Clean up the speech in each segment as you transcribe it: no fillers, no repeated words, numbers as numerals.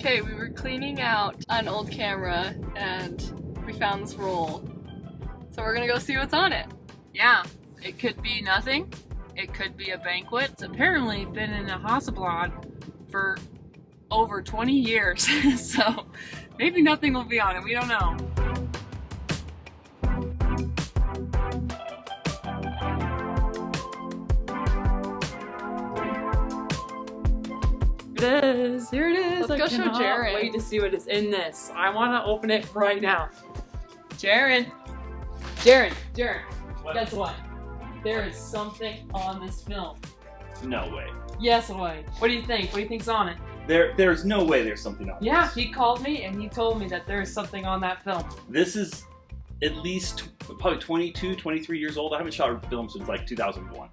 Okay, we were cleaning out an old camera and we found this roll. So we're gonna go see what's on it. Yeah, it could be nothing. It could be a banquet. It's apparently been in a Hasselblad for over 20 years. So maybe nothing will be on it. We don't know. It is. Here it is. Let's go show Jaren. Wait to see what is in this. I want to open it right now. Jaren. Guess what? There is something on this film. No way. Yes, way. What do you think? What do you think's on it? There's no way there's something on Yeah, this. he called me and he told me that there is something on that film. This is at least probably 22, 23 years old. I haven't shot a film since like 2001.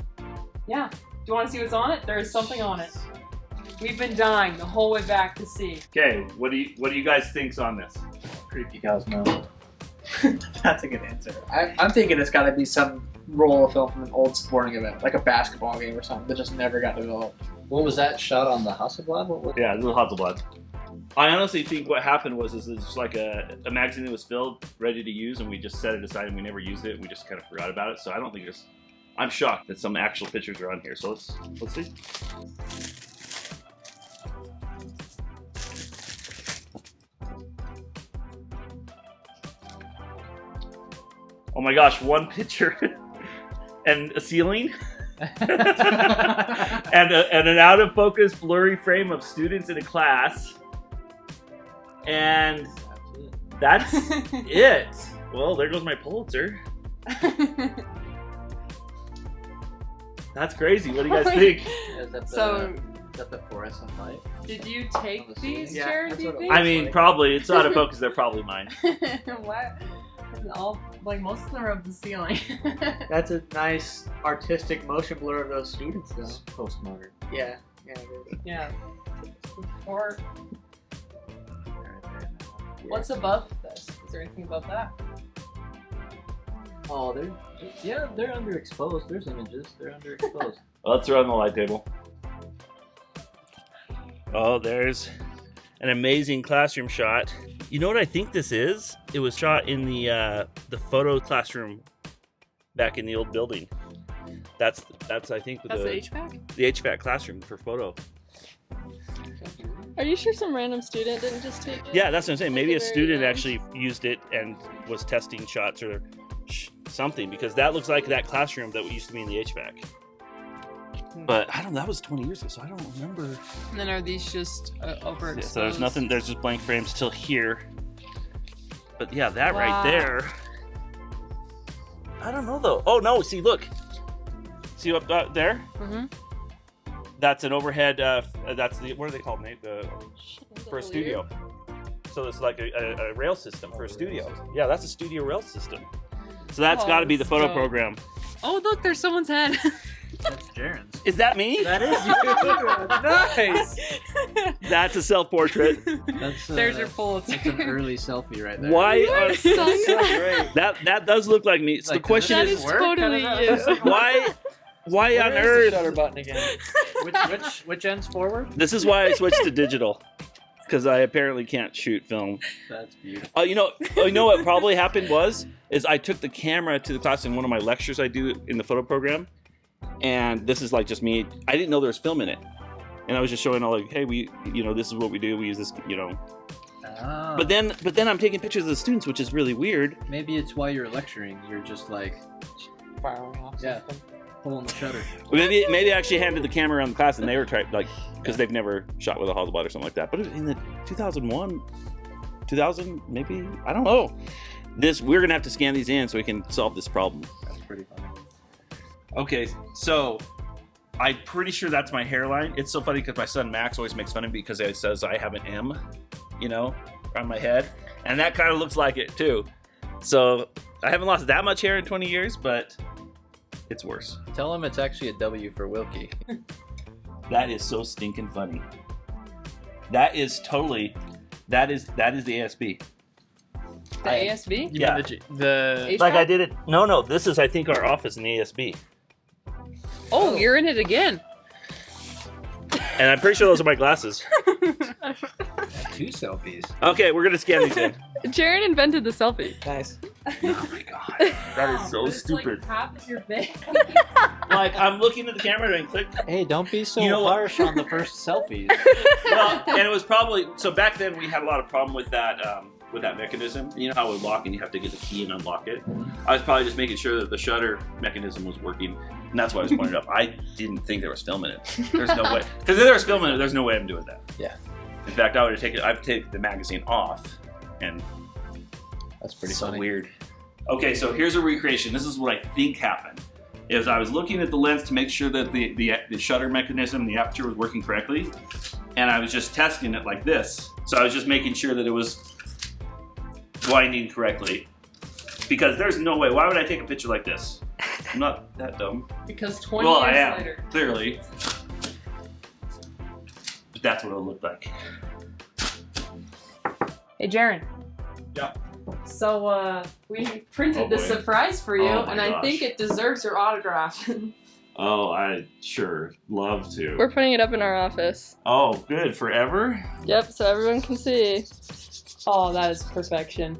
Yeah. Do you want to see what's on it? There is something on it. We've been dying the whole way back to see. Okay, what do you guys think's on this? Creepy Cosmo. That's a good answer. I'm thinking it's got to be some roll of film from an old sporting event, like a basketball game or something that just never got developed. What was that shot on the Hasselblad? What was Yeah, little Hasselblad. I honestly think what happened was it's just like a magazine that was filled, ready to use, and we just set it aside and we never used it. We just kind of forgot about it. So I don't think there's. I'm shocked that some actual pictures are on here. So let's see. Oh my gosh, one picture and a ceiling and an out of focus blurry frame of students in a class. And that's it. Well, there goes my Pulitzer. That's crazy. What do you guys think? is that? So, Is that the fluorescent light? Did you take these, Yeah, Jared, that's do you what it think? I mean, probably. It's out of focus. They're probably mine. What? All, like, most of them are up the ceiling. That's a nice artistic motion blur of those students, though. It's postmodern. Yeah, it is. Yeah. Or, what's above this? Is there anything above that? Oh, they're underexposed. There's images. They're underexposed. Well, let's throw it on the light table. Oh, there's an amazing classroom shot. You know what I think this is? It was shot in the photo classroom back in the old building. That's I think that's the HVAC? the HVAC classroom for photo. Are you sure some random student didn't just take it? Yeah, that's what I'm saying. Maybe a Very student young. actually used it and was testing shots or something, because that looks like that classroom that used to be in the HVAC. But I don't know, that was 20 years ago, so I don't remember. And then are these just overexposed? Yeah, so there's nothing, there's just blank frames till here. But yeah, that Wow. right there. I don't know though. Oh no, see, look. See up there? Mm-hmm. That's an overhead, that's the, what are they called, Nate? For a studio. So it's like a rail system for a studio. Yeah, that's a studio rail system. So that's Oh, got to be the that's photo dope. program. Oh, look, there's someone's head. That's Jaren's. Is that me? That is you. Nice. That's a self-portrait. That's There's your Pulitzer. That's an early selfie right there. Why? You are so Great. That does look like me. So Like, the question That is, is totally you. why on Where is the earth? shutter button again? Which end's forward? This is why I switched to digital, because I apparently can't shoot film. That's beautiful. Oh, you know what probably happened is I took the camera to the class in one of my lectures I do in the photo program, and this is like just me. I didn't know there was film in it, and I was just showing all like, hey, this is what we do. We use this, Ah, But then I'm taking pictures of the students, which is really weird. maybe it's while you're lecturing. You're just like, Firing off. yeah, pulling the shutter. Maybe I actually handed the camera around the class, and they were trying because they've never shot with a Hasselblad or something like that. But in the 2001, 2000, maybe, I don't know. We're gonna have to scan these in so we can solve this problem. That's pretty funny. Okay, so I'm pretty sure that's my hairline. It's so funny because my son Max always makes fun of me because it says I have an M, on my head, and that kind of looks like it too. So I haven't lost that much hair in 20 years, but it's worse. Tell him it's actually a W for Wilkie. That is so stinking funny. That is the ASB. The ASB? You Yeah. mean the HVAC? Like I did it. No, this is I think our office in the ASB. Oh, you're in it again. And I'm pretty sure those are my glasses. 2 selfies. Okay, we're gonna scan these in. Jared invented the selfie. Nice. Oh my god, that is so It's stupid. Like half of your face. Like I'm looking at the camera and click. Hey, don't be so You know what? harsh on the first selfies. Well, and it was probably so back then we had a lot of problem with that mechanism. You know how it would lock and you have to get the key and unlock it. I was probably just making sure that the shutter mechanism was working, and that's why I was pointing it up. I didn't think there was film in it. There's no way, because if there was film in it, there's no way I'm doing that. Yeah. In fact, I'd take the magazine off, and That's pretty so funny. weird. Okay, so here's a recreation. This is what I think happened. Is I was looking at the lens to make sure that the shutter mechanism, the aperture was working correctly, and I was just testing it like this. So I was just making sure that it was winding correctly, because there's no way. Why would I take a picture like this? I'm not that dumb. Because 20 Well, I years am later. clearly, but that's what it looked like. Hey, Jaren. Yeah. So, we printed Oh, this boy. surprise for you, Oh, my and I gosh. think it deserves your autograph. Oh, I sure love to. We're putting it up in our office. Oh, good. Forever? Yep, so everyone can see. Oh, that is perfection.